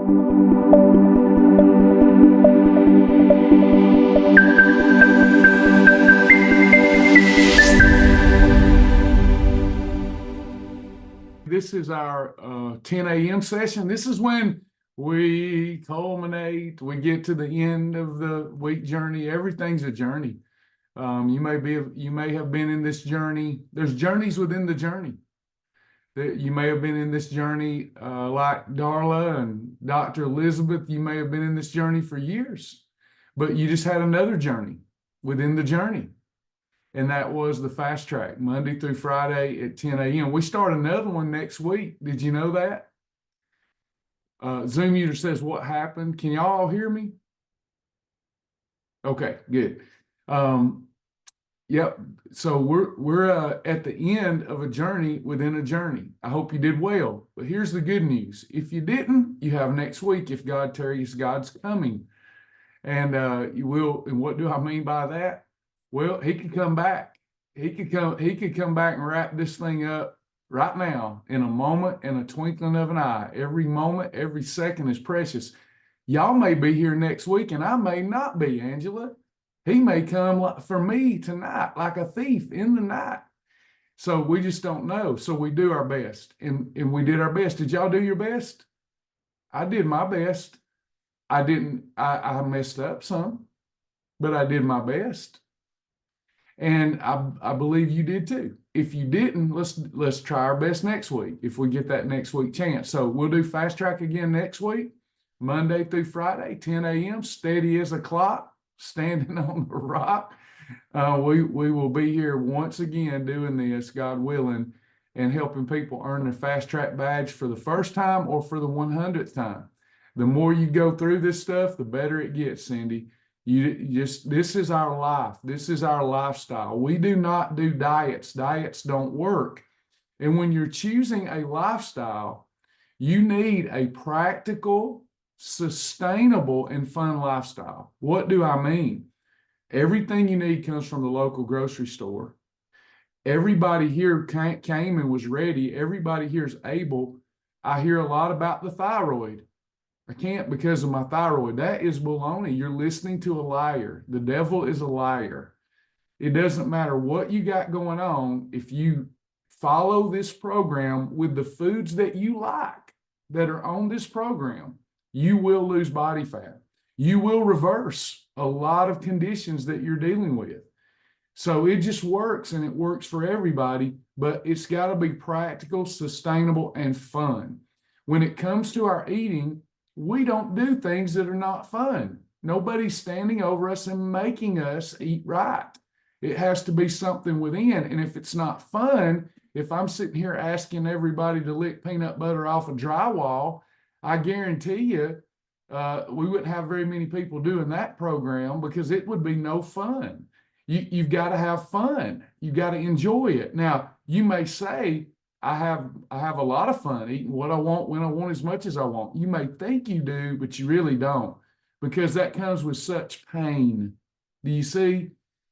This is our 10 a.m. session. This is when we culminate, we get to the end of the week journey. Everything's a journey. You may have been in this journey. There's journeys within the journey. That you may have been in this journey like Darla and Dr. Elizabeth. You may have been in this journey for years, but you just had another journey within the journey. And that was the fast track, Monday through Friday at 10 a.m. We start another one next week. Did you know that? Zoom user says, what happened? Can y'all all hear me? Okay, good. Yep. So we're at the end of a journey within a journey. I hope you did well. But here's the good news. If you didn't, you have next week if God tarries, God's coming. And you will. And what do I mean by that? Well, he could come back. He could come back and wrap this thing up right now in a moment, in a twinkling of an eye. Every moment, every second is precious. Y'all may be here next week and I may not be, Angela. He may come for me tonight like a thief in the night. So we just don't know. So we do our best. And we did our best. Did y'all do your best? I did my best. I messed up some, but I did my best. And I believe you did too. If you didn't, let's try our best next week if we get that next week chance. So we'll do fast track again next week, Monday through Friday, 10 a.m., steady as a clock, standing on the rock. We will be here once again doing this, God willing, and helping people earn their fast track badge for the first time or for the 100th time. The more you go through this stuff, the better it gets, Cindy. This is our life. This is our lifestyle. We do not do diets. Diets don't work. And when you're choosing a lifestyle, you need a practical, sustainable, and fun lifestyle. What do I mean? Everything you need comes from the local grocery store. Everybody here came and was ready. Everybody here is able. I hear a lot about the thyroid. I can't because of my thyroid. That is baloney. You're listening to a liar. The devil is a liar. It doesn't matter what you got going on. If you follow this program with the foods that you like that are on this program, you will lose body fat. You will reverse a lot of conditions that you're dealing with. So it just works, and it works for everybody, but it's got to be practical, sustainable, and fun. When it comes to our eating, we don't do things that are not fun. Nobody's standing over us and making us eat right. It has to be something within. And if it's not fun, if I'm sitting here asking everybody to lick peanut butter off a drywall, I guarantee you we wouldn't have very many people doing that program because it would be no fun. You've got to have fun. You've got to enjoy it. Now, you may say, I have a lot of fun eating what I want when I want as much as I want. You may think you do, but you really don't, because that comes with such pain. Do you see?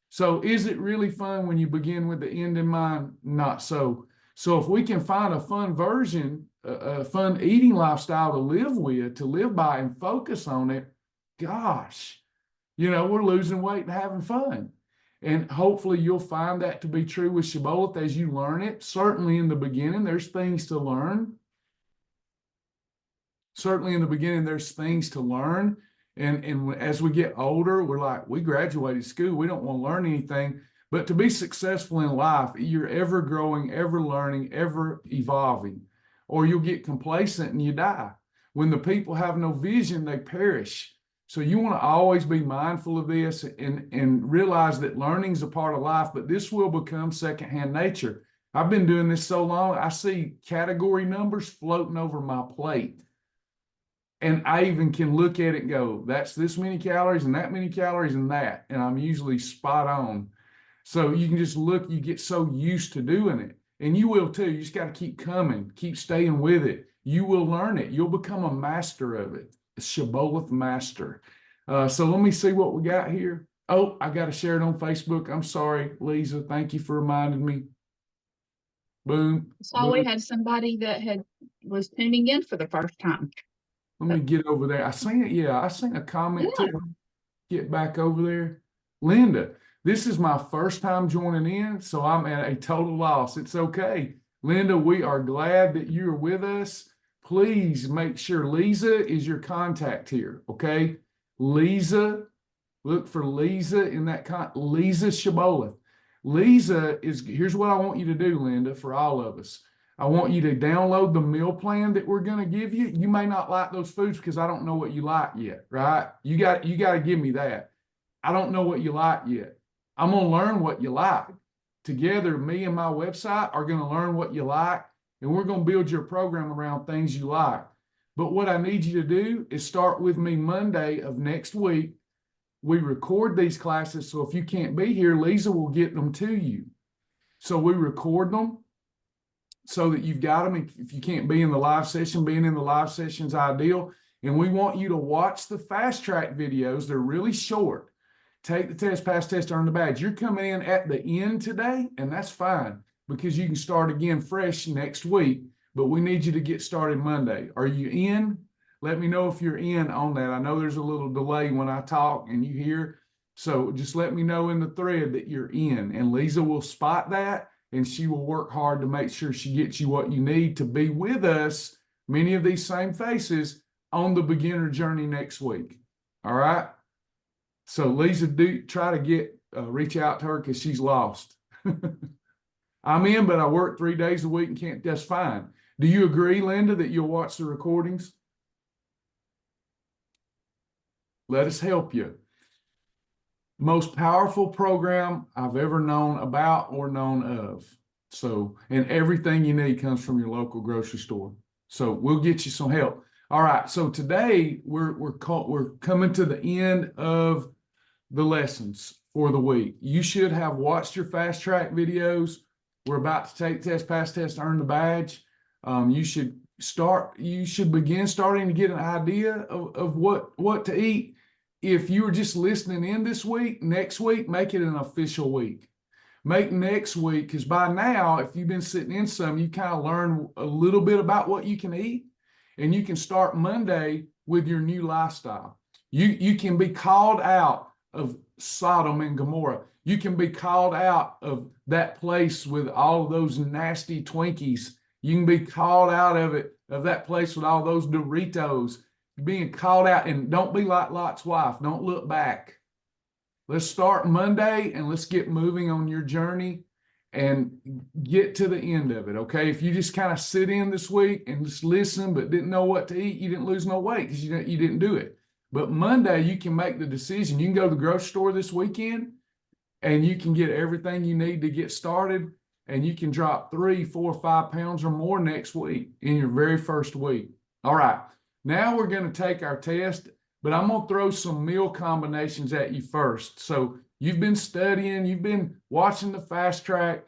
So is it really fun when you begin with the end in mind? Not so. So if we can find a fun version, a fun eating lifestyle to live with, to live by and focus on it, gosh, we're losing weight and having fun. And hopefully you'll find that to be true with Shibboleth as you learn it. Certainly in the beginning, there's things to learn. Certainly in the beginning, there's things to learn. And as we get older, we're like, we graduated school. We don't want to learn anything. But to be successful in life, you're ever growing, ever learning, ever evolving. Or you'll get complacent and you die. When the people have no vision, they perish. So you want to always be mindful of this and realize that learning is a part of life, but this will become secondhand nature. I've been doing this so long, I see category numbers floating over my plate. And I even can look at it and go, that's this many calories and that many calories and that. And I'm usually spot on. So you can just look, you get so used to doing it. And you will too. You just got to keep coming, keep staying with it. You will learn it. You'll become a master of it. Shibboleth master. So let me see what we got here. Oh, I got to share it on Facebook. I'm sorry, Lisa. Thank you for reminding me. Boom. So we had somebody that was tuning in for the first time. Let me get over there. I seen it. Yeah, I seen a comment too. Get back over there. Linda, this is my first time joining in, so I'm at a total loss. It's okay. Linda, we are glad that you're with us. Please make sure Lisa is your contact here, okay? Lisa, look for Lisa in that Lisa Shibboleth. Lisa is, here's what I want you to do, Linda, for all of us. I want you to download the meal plan that we're going to give you. You may not like those foods because I don't know what you like yet, right? You got to give me that. I don't know what you like yet. I'm going to learn what you like. Together, me and my website are going to learn what you like, and we're going to build your program around things you like. But what I need you to do is start with me Monday of next week. We record these classes, so if you can't be here, Lisa will get them to you. So we record them so that you've got them. If you can't be in the live session, being in the live session is ideal. And we want you to watch the fast track videos. They're really short. Take the test, pass test, earn the badge. You're coming in at the end today, and that's fine because you can start again fresh next week, but we need you to get started Monday. Are you in? Let me know if you're in on that. I know there's a little delay when I talk and you hear, so just let me know in the thread that you're in, and Lisa will spot that, and she will work hard to make sure she gets you what you need to be with us, many of these same faces, on the beginner journey next week. All right? So Lisa, do try to get reach out to her because she's lost. I'm in, but I work 3 days a week and can't. That's fine. Do you agree, Linda, that you'll watch the recordings? Let us help you. Most powerful program I've ever known about or known of. So, and everything you need comes from your local grocery store. So we'll get you some help. All right. So today we're coming to the end of the lessons for the week. You should have watched your fast track videos. We're about to take test, pass test, earn the badge. You should begin starting to get an idea of what to eat. If you were just listening in this week, next week, make it an official week. Make next week, because by now, if you've been sitting in some, you kind of learn a little bit about what you can eat, and you can start Monday with your new lifestyle. You can be called out of Sodom and Gomorrah. You can be called out of that place with all of those nasty Twinkies. You can be called out of that place with all those Doritos. Being called out, and don't be like Lot's wife. Don't look back. Let's start Monday and let's get moving on your journey and get to the end of it, okay? If you just kind of sit in this week and just listen but didn't know what to eat, you didn't lose no weight because you didn't do it. But Monday, you can make the decision. You can go to the grocery store this weekend and you can get everything you need to get started, and you can drop 3, 4, 5 pounds or more next week in your very first week. All right. Now we're going to take our test, but I'm going to throw some meal combinations at you first. So you've been studying, you've been watching the fast track.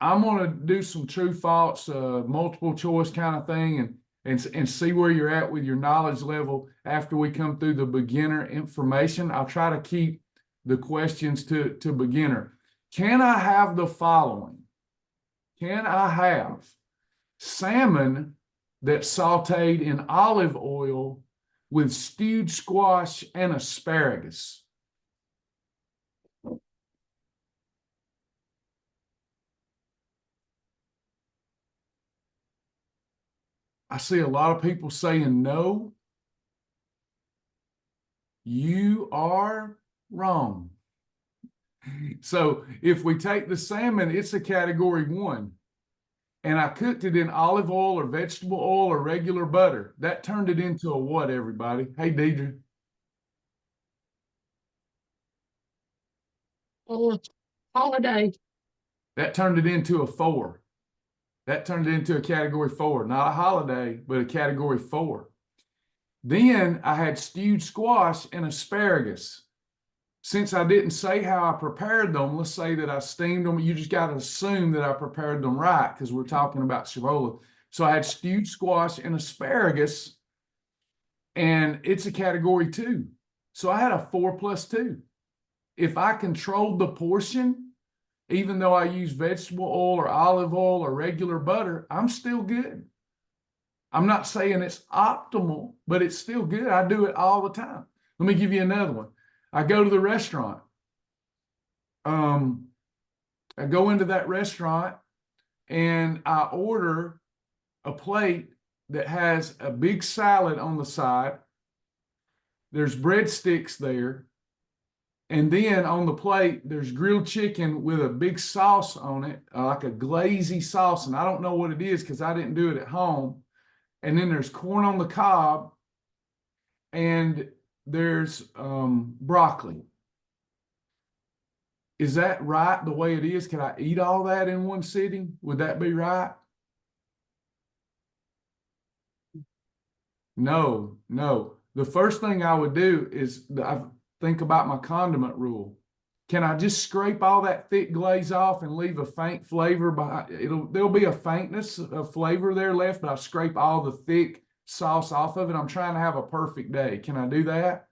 I'm going to do some true false, multiple choice kind of thing, and see where you're at with your knowledge level after we come through the beginner information. I'll try to keep the questions to beginner. Can I have the following? Can I have salmon that's sauteed in olive oil with stewed squash and asparagus? I see a lot of people saying no. You are wrong. So if we take the salmon, it's a category 1. And I cooked it in olive oil or vegetable oil or regular butter. That turned it into a what, everybody? Hey, Deidre. Holiday. That turned it into a 4. That turned it into a category 4. Not a holiday, but a category 4. Then I had stewed squash and asparagus. Since I didn't say how I prepared them, let's say that I steamed them. You just got to assume that I prepared them right because we're talking about shibboleth. So I had stewed squash and asparagus, and it's a category 2. So I had a 4 plus 2. If I controlled the portion, even though I use vegetable oil or olive oil or regular butter, I'm still good. I'm not saying it's optimal, but it's still good. I do it all the time. Let me give you another one. I go to the restaurant. I go into that restaurant and I order a plate that has a big salad on the side. There's breadsticks there. And then on the plate, there's grilled chicken with a big sauce on it, like a glazy sauce. And I don't know what it is because I didn't do it at home. And then there's corn on the cob and there's broccoli. Is that right the way it is? Can I eat all that in one sitting? Would that be right? No, no. The first thing I would do is I think about my condiment rule. Can I just scrape all that thick glaze off and leave a faint flavor behind? There'll be a faintness of flavor there left, but I scrape all the thick sauce off of it. I'm trying to have a perfect day. Can I do that?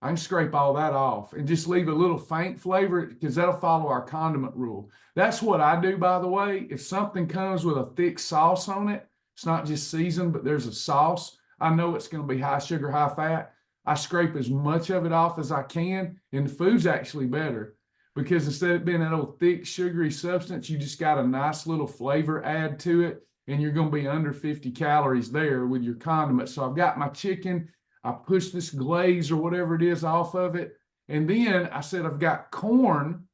I can scrape all that off and just leave a little faint flavor because that'll follow our condiment rule. That's what I do, by the way. If something comes with a thick sauce on it, it's not just seasoned, but there's a sauce, I know it's going to be high sugar, high fat. I scrape as much of it off as I can, and the food's actually better because instead of being that old thick, sugary substance, you just got a nice little flavor add to it, and you're going to be under 50 calories there with your condiment. So I've got my chicken. I push this glaze or whatever it is off of it. And then I said, I've got corn,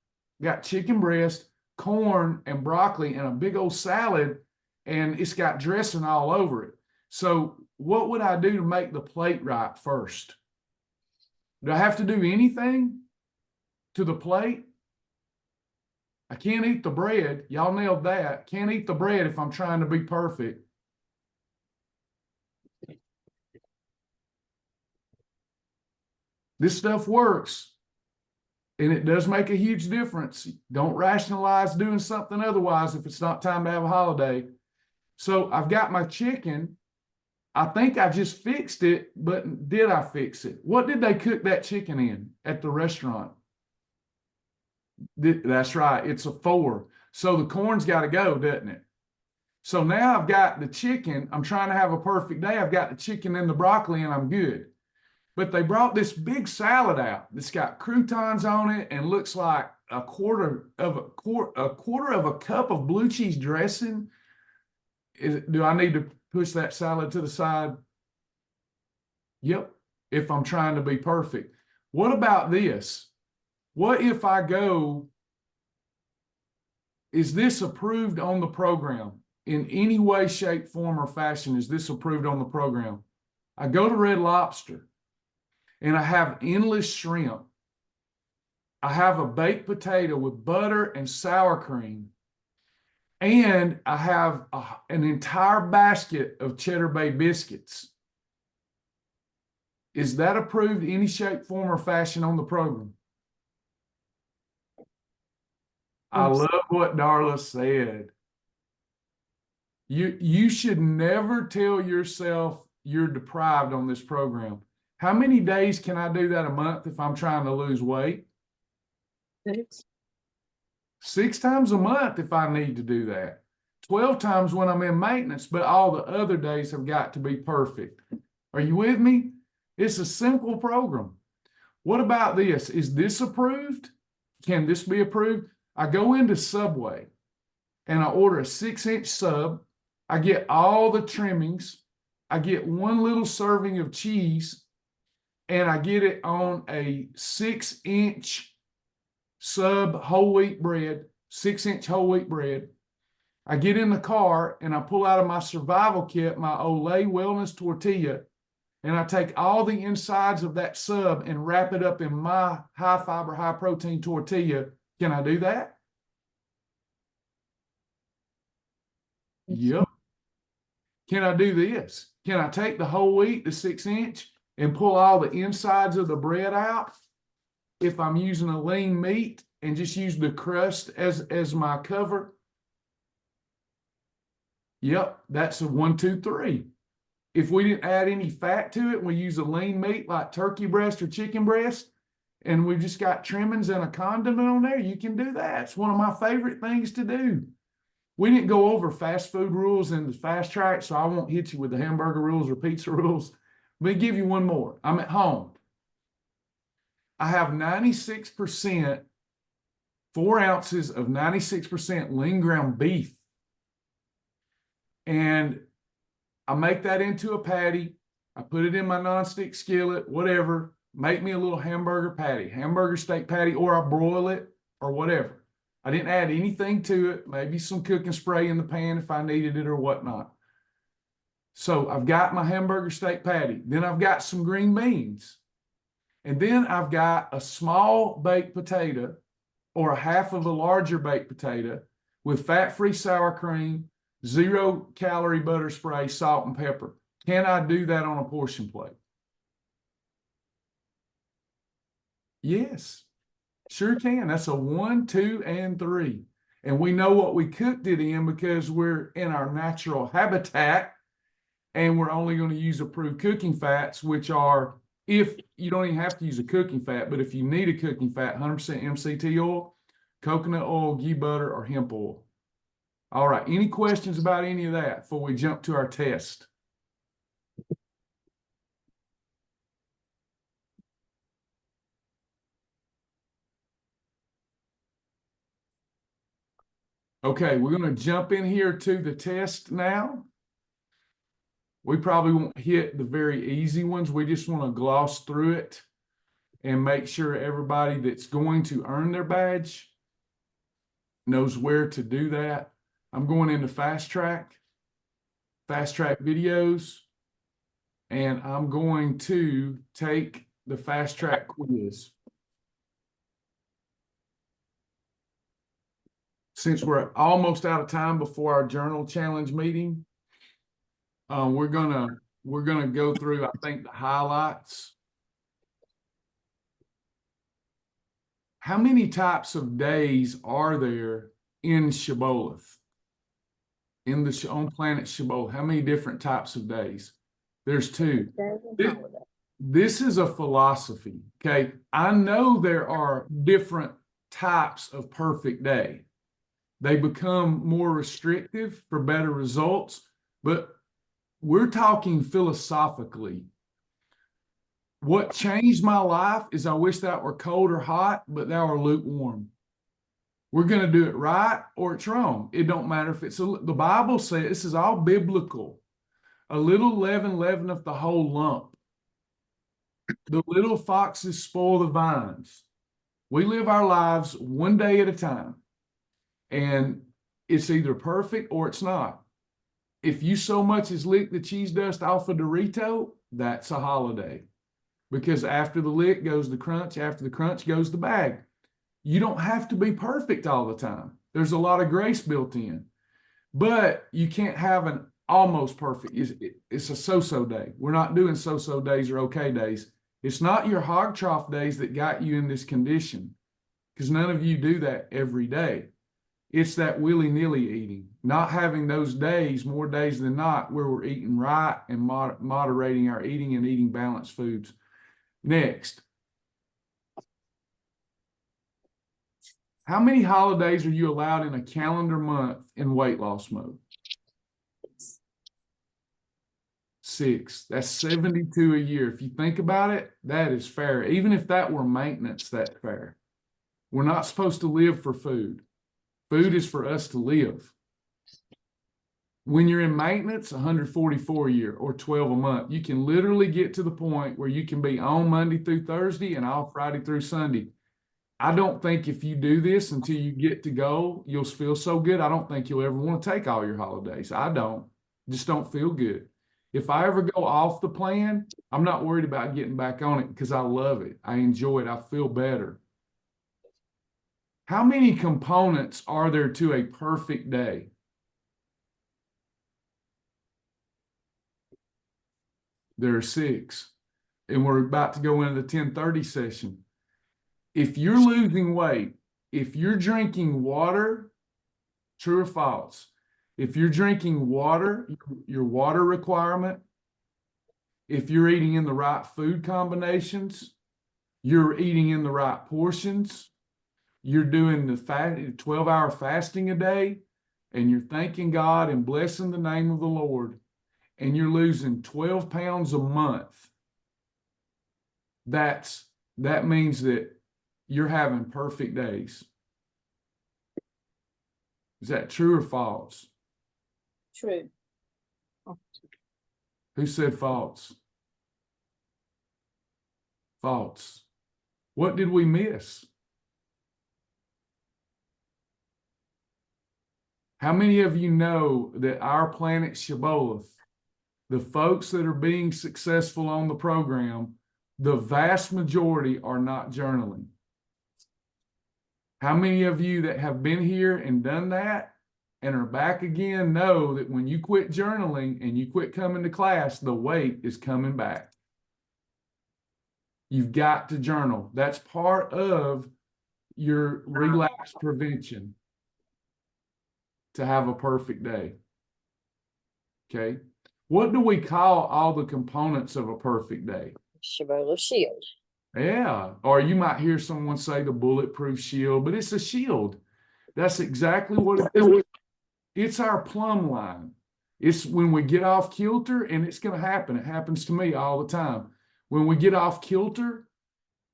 got chicken breast, corn, and broccoli, and a big old salad, and it's got dressing all over it. So what would I do to make the plate right first? Do I have to do anything to the plate? I can't eat the bread. Y'all nailed that. Can't eat the bread if I'm trying to be perfect. This stuff works, and it does make a huge difference. Don't rationalize doing something otherwise if it's not time to have a holiday. So I've got my chicken. I think I just fixed it, but did I fix it? What did they cook that chicken in at the restaurant? That's right. It's a 4. So the corn's got to go, doesn't it? So now I've got the chicken. I'm trying to have a perfect day. I've got the chicken and the broccoli, and I'm good. But they brought this big salad out that's got croutons on it and looks like a quarter of a cup of blue cheese dressing. Do I need to push that salad to the side? Yep, if I'm trying to be perfect. What about this? What if I go, is this approved on the program? In any way, shape, form, or fashion, is this approved on the program? I go to Red Lobster and I have endless shrimp. I have a baked potato with butter and sour cream. And I have an entire basket of Cheddar Bay biscuits. Is that approved any shape, form, or fashion on the program? I love what Darla said. You should never tell yourself you're deprived on this program. How many days can I do that a month if I'm trying to lose weight? 6 times a month if I need to do that. 12 times when I'm in maintenance, but all the other days have got to be perfect. Are you with me? It's a simple program. What about this? Is this approved? Can this be approved? I go into Subway and I order a 6-inch sub. I get all the trimmings. I get 1 little serving of cheese, and I get it on a 6-inch sub whole wheat bread, 6-inch whole wheat bread. I get in the car and I pull out of my survival kit my Olay Wellness tortilla, and I take all the insides of that sub and wrap it up in my high fiber, high protein tortilla. Can I do that? Yep. Can I do this? Can I take the whole wheat, the 6-inch, and pull all the insides of the bread out if I'm using a lean meat and just use the crust as my cover? Yep, that's a 1, 2, 3. If we didn't add any fat to it, we use a lean meat like turkey breast or chicken breast, and we've just got trimmings and a condiment on there, you can do that. It's one of my favorite things to do. We didn't go over fast food rules in the fast track, so I won't hit you with the hamburger rules or pizza rules. Let me give you one more. I'm at home. I have 96%, 4 ounces of 96% lean ground beef. And I make that into a patty. I put it in my nonstick skillet, whatever. Make me a little hamburger patty, hamburger steak patty, or I broil it or whatever. I didn't add anything to it, maybe some cooking spray in the pan if I needed it or whatnot. So I've got my hamburger steak patty. Then I've got some green beans. And then I've got a small baked potato or a half of a larger baked potato with fat-free sour cream, 0-calorie butter spray, salt, and pepper. Can I do that on a portion plate? Yes, sure can. That's a 1, 2, and 3. And we know what we cooked it in because we're in our natural habitat and we're only going to use approved cooking fats, which are, if you don't even have to use a cooking fat, but if you need a cooking fat, 100% MCT oil, coconut oil, ghee butter, or hemp oil. All right, any questions about any of that before we jump to our test? Okay, we're going to jump in here to the test now. We probably won't hit the very easy ones. We just want to gloss through it and make sure everybody that's going to earn their badge knows where to do that. I'm going into fast track videos, and I'm going to take the fast track quiz. Since we're almost out of time before our journal challenge meeting, we're gonna go through, I think, the highlights. How many types of days are there in shibboleth? On planet Shibboleth, how many different types of days? There's 2. This is a philosophy, okay? I know there are different types of perfect day. They become more restrictive for better results, but we're talking philosophically. What changed my life is I wish that were cold or hot, but thou are lukewarm. We're going to do it right or it's wrong. It don't matter if it's the Bible says, this is all biblical. A little leaven leaveneth the whole lump. The little foxes spoil the vines. We live our lives one day at a time. And it's either perfect or it's not. If you so much as lick the cheese dust off a Dorito, that's a holiday. Because after the lick goes the crunch, after the crunch goes the bag. You don't have to be perfect all the time. There's a lot of grace built in. But you can't have an almost perfect. It's a so-so day. We're not doing so-so days or okay days. It's not your hog trough days that got you in this condition, because none of you do that every day. It's that willy-nilly eating, not having those days, more days than not, where we're eating right and moderating our eating and eating balanced foods. Next. How many holidays are you allowed in a calendar month in weight loss mode? 6. That's 72 a year. If you think about it, that is fair. Even if that were maintenance, that's fair. We're not supposed to live for food. Food is for us to live. When you're in maintenance, 144 a year or 12 a month, you can literally get to the point where you can be on Monday through Thursday and off Friday through Sunday. I don't think if you do this until you get to go, you'll feel so good. I don't think you'll ever want to take all your holidays. I don't. Just don't feel good. If I ever go off the plan, I'm not worried about getting back on it because I love it. I enjoy it. I feel better. How many components are there to a perfect day? There are 6. And we're about to go into the 10:30 session. If you're losing weight, if you're drinking water, true or false? If you're drinking water, your water requirement, if you're eating in the right food combinations, you're eating in the right portions, you're doing the 12-hour fasting a day, and you're thanking God and blessing the name of the Lord, and you're losing 12 pounds a month, that means that you're having perfect days. Is that true or false? True. Who said false? False. What did we miss? How many of you know that our planet Shibboleth, the folks that are being successful on the program, the vast majority are not journaling? How many of you that have been here and done that and are back again know that when you quit journaling and you quit coming to class, the weight is coming back? You've got to journal. That's part of your relapse prevention to have a perfect day. Okay. What do we call all the components of a perfect day? Shibboleth shield. Yeah. Or you might hear someone say the bulletproof shield, but it's a shield. That's exactly what it is. It's our plumb line. It's when we get off kilter, and it's going to happen. It happens to me all the time. When we get off kilter,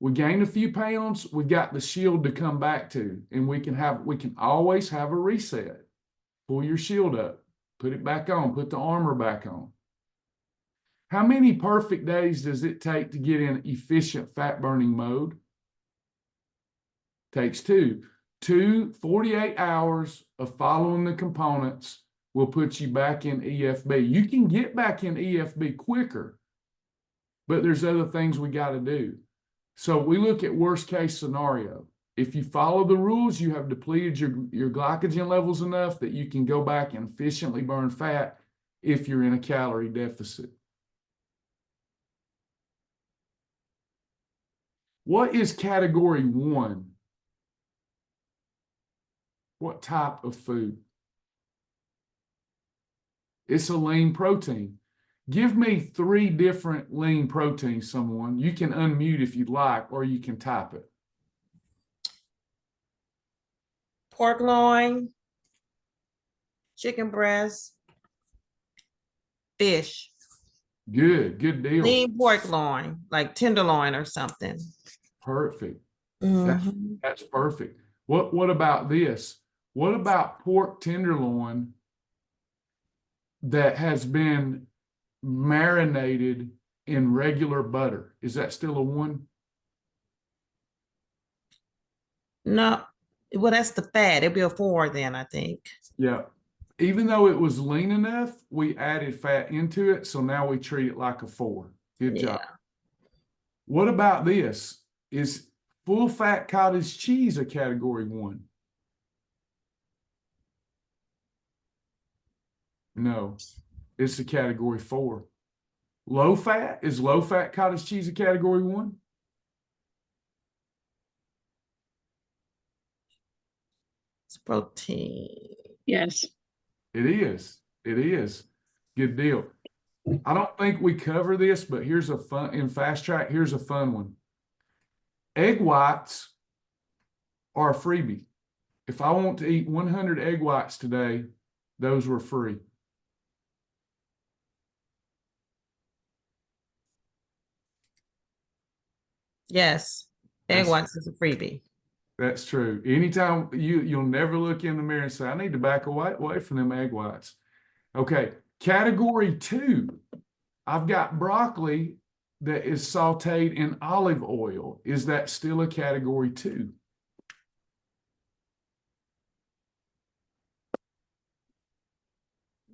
we gain a few pounds, we got the shield to come back to, and we can always have a reset. Pull your shield up, put it back on, put the armor back on. How many perfect days does it take to get in efficient fat burning mode? Takes two. 48 hours of following the components will put you back in EFB. You can get back in EFB quicker, but there's other things we got to do. So we look at worst case scenario. If you follow the rules, you have depleted your glycogen levels enough that you can go back and efficiently burn fat if you're in a calorie deficit. What is category 1? What type of food? It's a lean protein. Give me 3 different lean proteins, someone. You can unmute if you'd like, or you can type it. Pork loin, chicken breast, fish. Good deal. Lean pork loin, like tenderloin or something. Perfect. Mhm. That's perfect. What about this? What about pork tenderloin that has been marinated in regular butter? Is that still a 1? No, well, that's the fat. It'll be a 4 then, I think. Yeah. Even though it was lean enough, we added fat into it, so now we treat it like a 4. Good job. What about this? Is full fat cottage cheese a category 1? No, it's a category 4. Low fat, is low fat cottage cheese a category 1? It's protein. Yes. It is. It is. Good deal. I don't think we cover this, but here's a fun, in fast track, here's a fun one. Egg whites are a freebie. If I want to eat 100 egg whites today, those were free. Yes, egg whites is a freebie. That's true. Anytime you'll never look in the mirror and say, I need to back away from them egg whites. Okay, category 2. I've got broccoli that is sauteed in olive oil. Is that still a category 2?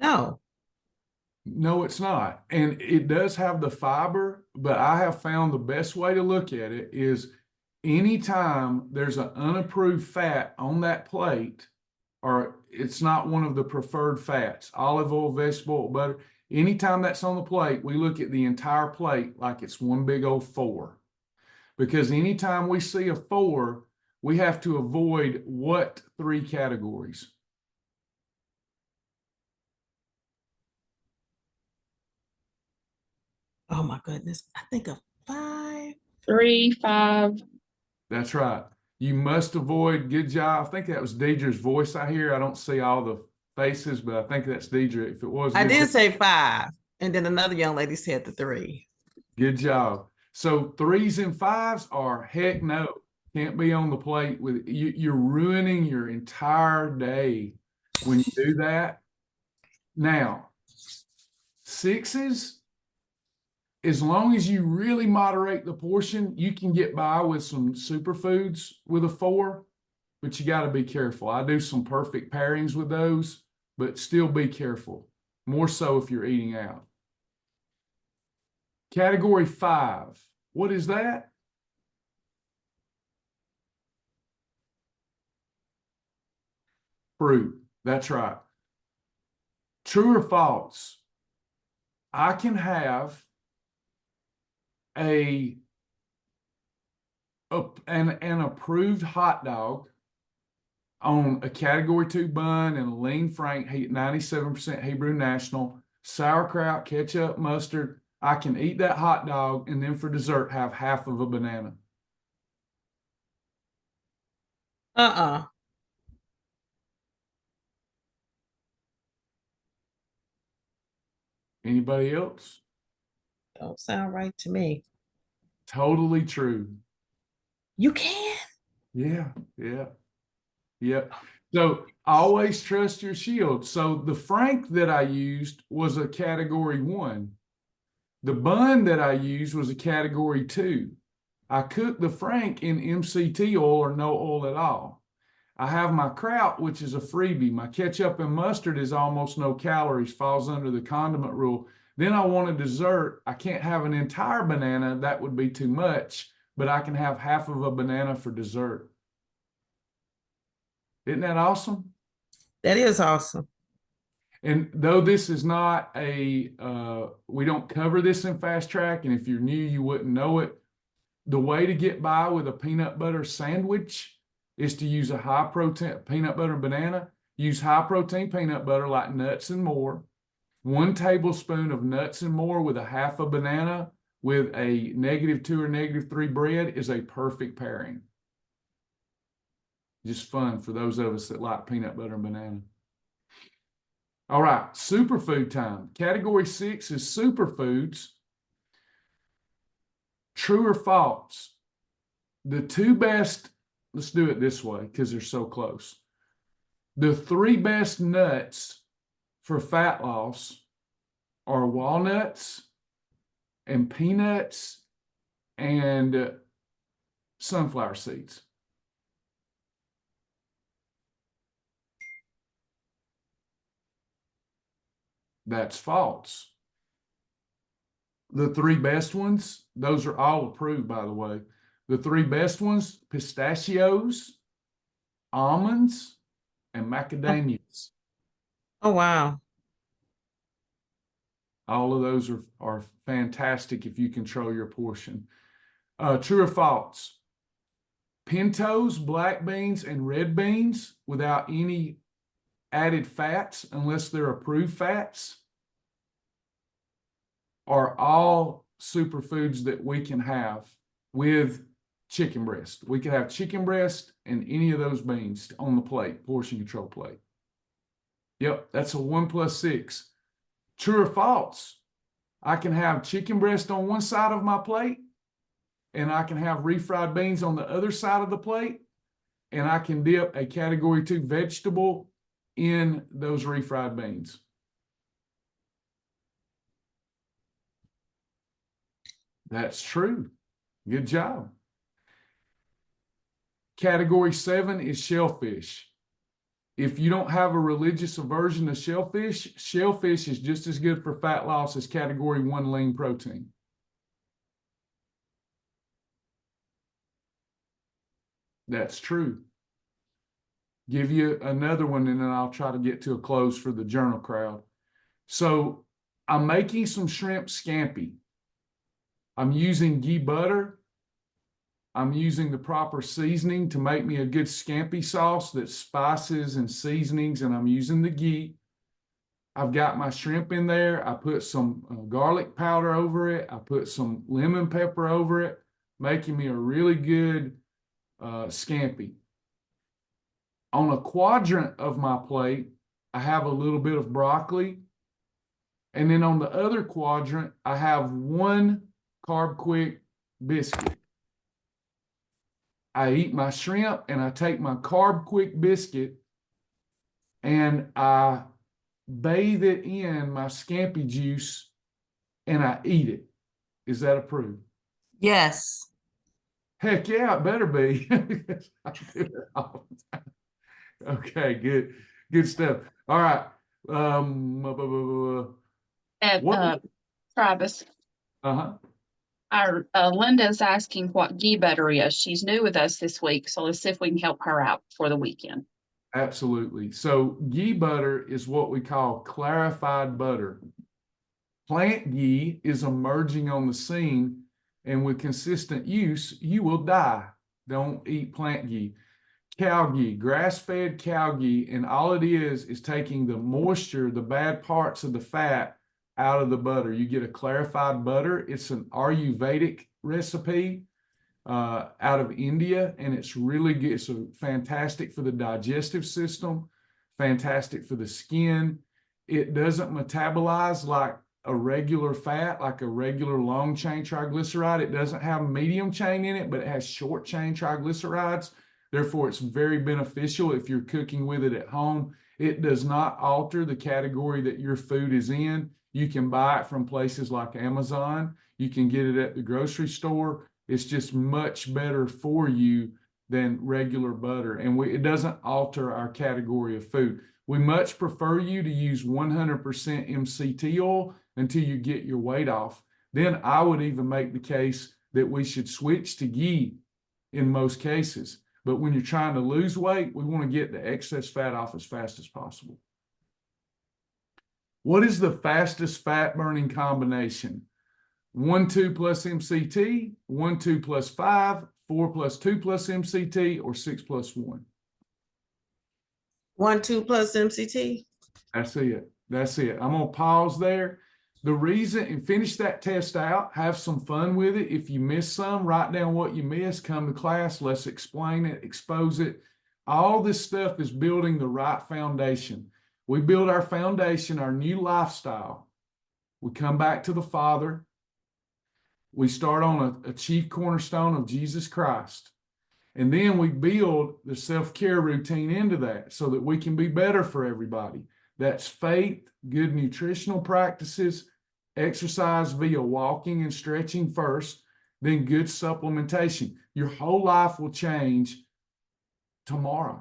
No. No, it's not. And it does have the fiber, but I have found the best way to look at it is anytime there's an unapproved fat on that plate, or it's not one of the preferred fats, olive oil, vegetable oil, butter, anytime that's on the plate, we look at the entire plate like it's one big old 4. Because anytime we see a 4, we have to avoid what 3 categories? Oh my goodness. I think a 5. 3, 5. That's right. You must avoid, good job. I think that was Deidre's voice I hear. I don't see all the faces, but I think that's Deidre. If it was, I good did job. say 5, and then another young lady said the 3. Good job. So 3s and 5s are heck no. Can't be on the plate with you. You're ruining your entire day when you do that. Now, 6s, as long as you really moderate the portion, you can get by with some superfoods with a 4, but you got to be careful. I do some perfect pairings with those, but still be careful. More so if you're eating out. Category 5. What is that? Fruit. That's right. True or false? I can have an approved hot dog on a category 2 bun and a lean frank 97% Hebrew National, sauerkraut, ketchup, mustard. I can eat that hot dog and then for dessert have half of a banana. Uh-uh. Anybody else? Don't sound right to me. Totally true. You can? Yeah. So always trust your shield. So the frank that I used was a category 1. The bun that I used was a category 2. I cooked the frank in MCT oil or no oil at all. I have my kraut, which is a freebie. My ketchup and mustard is almost no calories, falls under the condiment rule. Then I want a dessert. I can't have an entire banana. That would be too much, but I can have half of a banana for dessert. Isn't that awesome? That is awesome. And though this is not we don't cover this in Fast Track, and if you're new, you wouldn't know it. The way to get by with a peanut butter sandwich is to use a high protein peanut butter banana. Use high protein peanut butter like Nuts and More. 1 tablespoon of Nuts and More with a half a banana with a -2 or -3 bread is a perfect pairing. Just fun for those of us that like peanut butter and banana. All right, superfood time. Category 6 is superfoods. True or false? The 2 best, let's do it this way because they're so close. The 3 best nuts for fat loss are walnuts and peanuts and sunflower seeds. That's false. The 3 best ones, those are all approved, by the way. The 3 best ones, pistachios, almonds, and macadamias. Oh, wow. All of those are fantastic if you control your portion. True or false? Pintos, black beans, and red beans without any added fats, unless they're approved fats, are all superfoods that we can have with chicken breast. We can have chicken breast and any of those beans on the plate, portion control plate. Yep, that's a 1 + 6. True or false? I can have chicken breast on one side of my plate, and I can have refried beans on the other side of the plate, and I can dip a category 2 vegetable in those refried beans. That's true. Good job. Category 7 is shellfish. If you don't have a religious aversion to shellfish, shellfish is just as good for fat loss as category 1 lean protein. That's true. Give you another one and then I'll try to get to a close for the journal crowd. So I'm making some shrimp scampi. I'm using ghee butter. I'm using the proper seasoning to make me a good scampi sauce that's spices and seasonings, and I'm using the ghee. I've got my shrimp in there. I put some garlic powder over it. I put some lemon pepper over it, making me a really good scampi. On a quadrant of my plate, I have a little bit of broccoli. And then on the other quadrant, I have one Carb Quick biscuit. I eat my shrimp and I take my Carb Quick biscuit and I bathe it in my scampi juice and I eat it. Is that approved? Yes. Heck yeah, it better be. I do it all the time. Okay, good. Good stuff. All right. And What? Travis, Uh-huh. our Linda's asking what ghee butter is. She's new with us this week, so let's see if we can help her out for the weekend. Absolutely. So ghee butter is what we call clarified butter. Plant ghee is emerging on the scene, and with consistent use, you will die. Don't eat plant ghee. Cow ghee, grass-fed cow ghee, and all it is taking the moisture, the bad parts of the fat out of the butter. You get a clarified butter. It's an Ayurvedic recipe out of India, and it's really good. It's fantastic for the digestive system, fantastic for the skin. It doesn't metabolize like a regular fat, like a regular long chain triglyceride. It doesn't have medium chain in it, but it has short chain triglycerides. Therefore, it's very beneficial if you're cooking with it at home. It does not alter the category that your food is in. You can buy it from places like Amazon. You can get it at the grocery store. It's just much better for you than regular butter. And it doesn't alter our category of food. We much prefer you to use 100% MCT oil until you get your weight off. Then I would even make the case that we should switch to ghee in most cases. But when you're trying to lose weight, we want to get the excess fat off as fast as possible. What is the fastest fat burning combination? 1, 2 plus MCT, 1, 2 plus 5, 4 plus 2 plus MCT, or 6 plus 1? 1, 2 plus MCT. That's it. That's it. I'm going to pause there. The reason, and finish that test out, have some fun with it. If you miss some, write down what you missed, come to class, let's explain it, expose it. All this stuff is building the right foundation. We build our foundation, our new lifestyle. We come back to the Father. We start on a chief cornerstone of Jesus Christ. And then we build the self-care routine into that so that we can be better for everybody. That's faith, good nutritional practices, exercise via walking and stretching first, then good supplementation. Your whole life will change tomorrow.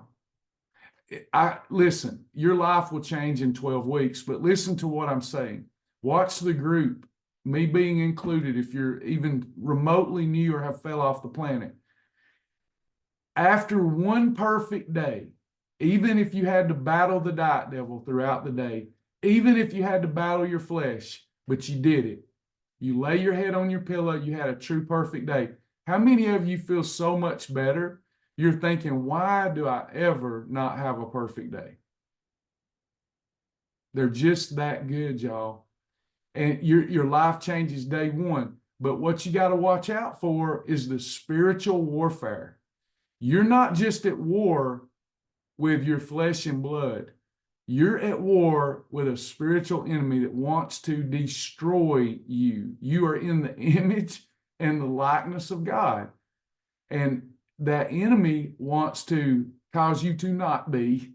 Listen, your life will change in 12 weeks, but listen to what I'm saying. Watch the group, me being included, if you're even remotely new or have fell off the planet. After one perfect day, even if you had to battle the diet devil throughout the day, even if you had to battle your flesh, but you did it, you lay your head on your pillow, you had a true perfect day. How many of you feel so much better? You're thinking, why do I ever not have a perfect day? They're just that good, y'all. And your life changes day one. But what you got to watch out for is the spiritual warfare. You're not just at war with your flesh and blood. You're at war with a spiritual enemy that wants to destroy you. You are in the image and the likeness of God. And that enemy wants to cause you to not be.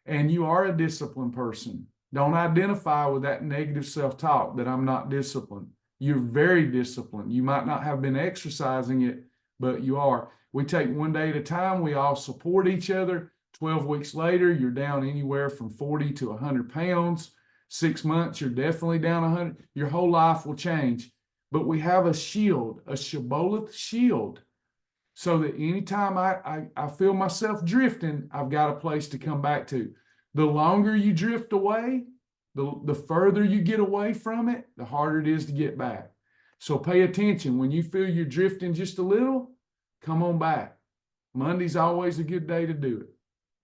And you are a disciplined person. Don't identify with that negative self-talk that I'm not disciplined. You're very disciplined. You might not have been exercising it, but you are. We take one day at a time. We all support each other. 12 weeks later, you're down anywhere from 40 to 100 pounds. 6 months, you're definitely down 100. Your whole life will change. But we have a shield, a shibboleth shield, so that anytime I feel myself drifting, I've got a place to come back to. The longer you drift away, the further you get away from it, the harder it is to get back. So pay attention. When you feel you're drifting just a little, come on back. Monday's always a good day to do it.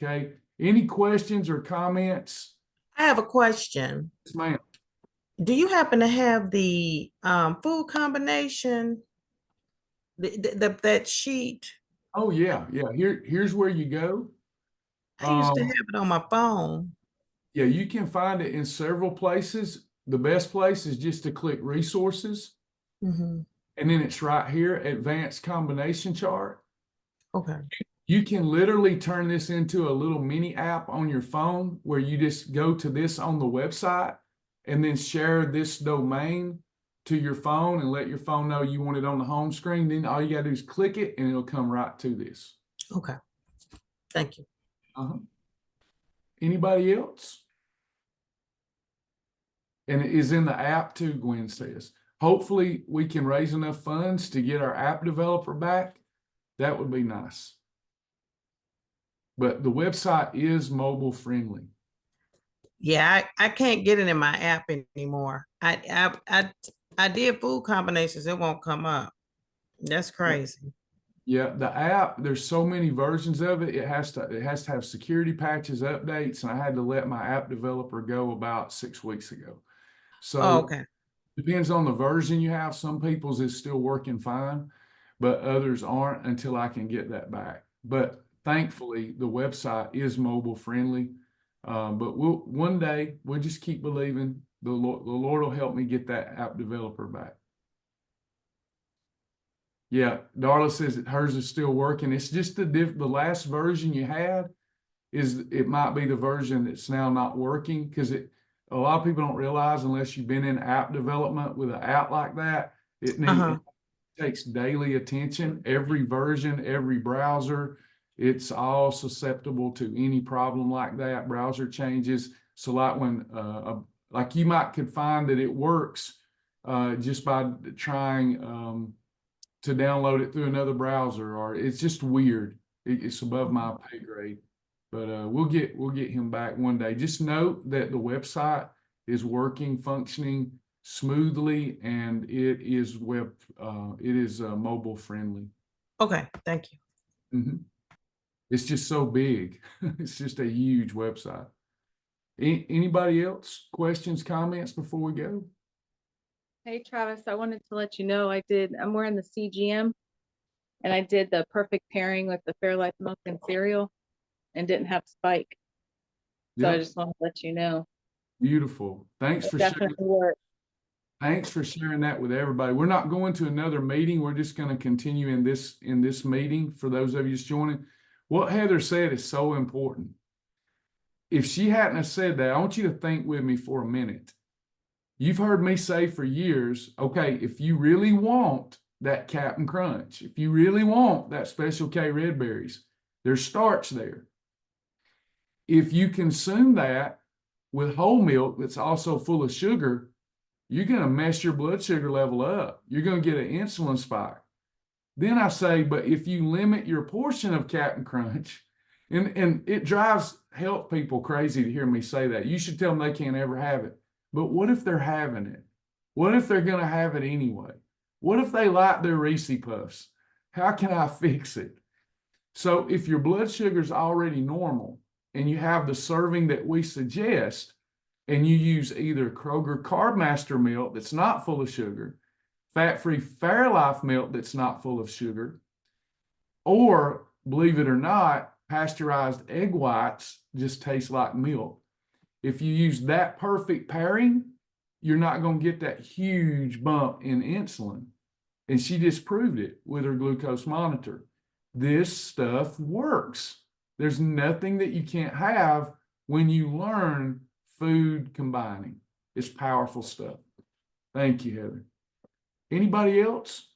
Okay. Any questions or comments? I have a question. Yes, ma'am. Do you happen to have the food combination, that sheet? Oh yeah, yeah. Here's where you go. I used to have it on my phone. Yeah, you can find it in several places. The best place is just to click resources, Mhm. and then it's right here, advanced combination chart. Okay. You can literally turn this into a little mini app on your phone where you just go to this on the website and then share this domain to your phone and let your phone know you want it on the home screen. Then all you gotta do is click it and it'll come right to this. Okay. Thank you. Uh-huh. Anybody else? And it is in the app too, Gwen says. Hopefully we can raise enough funds to get our app developer back. That would be nice. But the website is mobile friendly. Yeah, I can't get it in my app anymore. I did food combinations. It won't come up. That's crazy. Yeah, the app, there's so many versions of it. It has to have security patches, updates, and I had to let my app developer go about 6 weeks ago. So Oh, okay. depends on the version you have. Some people's is still working fine, but others aren't until I can get that back. But thankfully, the website is mobile friendly. But one day we'll just keep believing the Lord will help me get that app developer back. Yeah, Darla says that hers is still working. It's just the last version you had it might be the version that's now not working because a lot of people don't realize unless you've been in app development with an app like that, it takes daily attention. Every version, every browser, it's all susceptible to any problem like that. Browser changes. So like when like you could find that it works just by trying to download it through another browser, or it's just weird. It's above my pay grade. But we'll get him back one day. Just note that the website is working, functioning smoothly, and it is mobile friendly. Okay. Thank you. Mm-hmm. It's just so big. It's just a huge website. Anybody else? Questions, comments before we go? Hey Travis, I wanted to let you know I'm wearing the CGM and I did the perfect pairing with the Fairlife milk and cereal and didn't have spike. So I Yep. just wanted to let you know. Beautiful. Thanks for sharing. Definitely worked. Thanks for sharing that with everybody. We're not going to another meeting. We're just going to continue in this meeting for those of you just joining. What Heather said is so important. If she hadn't have said that, I want you to think with me for a minute. You've heard me say for years, okay, if you really want that Captain Crunch, if you really want that Special K red berries, there's starch there. If you consume that with whole milk that's also full of sugar, you're going to mess your blood sugar level up. You're going to get an insulin spike. Then I say, but if you limit your portion of Captain Crunch, and it drives health people crazy to hear me say that. You should tell them they can't ever have it. But what if they're having it? What if they're going to have it anyway? What if they like their Reese Puffs? How can I fix it? So if your blood sugar is already normal and you have the serving that we suggest, and you use either Kroger Carb Master milk that's not full of sugar, fat-free Fairlife milk that's not full of sugar, or, believe it or not, pasteurized egg whites just taste like milk. If you use that perfect pairing, you're not going to get that huge bump in insulin. And she just proved it with her glucose monitor. This stuff works. There's nothing that you can't have when you learn food combining. It's powerful stuff. Thank you, Heather. Anybody else?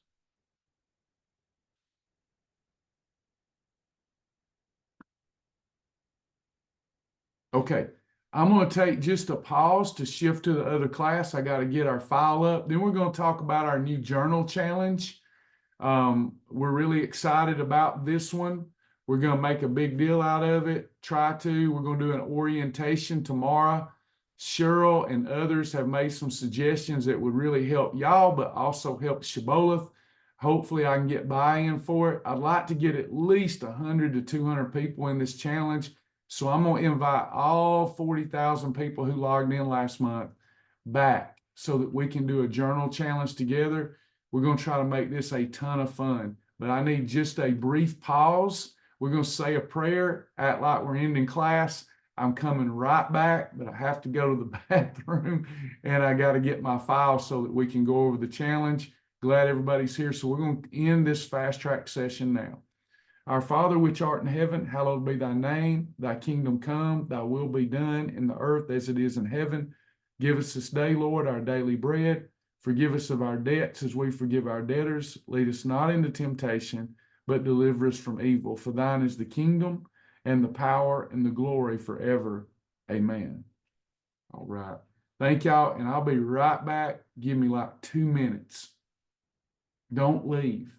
Okay, I'm going to take just a pause to shift to the other class. I got to get our file up. Then we're going to talk about our new journal challenge. We're really excited about this one. We're going to make a big deal out of it. We're going to do an orientation tomorrow. Cheryl and others have made some suggestions that would really help y'all, but also help Shibboleth. Hopefully I can get buy-in for it. I'd like to get at least 100 to 200 people in this challenge. So I'm going to invite all 40,000 people who logged in last month back so that we can do a journal challenge together. We're going to try to make this a ton of fun, but I need just a brief pause. We're going to say a prayer, act like we're ending class. I'm coming right back, but I have to go to the bathroom and I got to get my file so that we can go over the challenge. Glad everybody's here. So we're going to end this fast track session now. Our Father, which art in heaven, hallowed be thy name. Thy kingdom come, thy will be done in the earth as it is in heaven. Give us this day, Lord, our daily bread. Forgive us of our debts as we forgive our debtors. Lead us not into temptation, but deliver us from evil. For thine is the kingdom and the power and the glory forever. Amen. All right. Thank y'all. And I'll be right back. Give me like 2 minutes. Don't leave.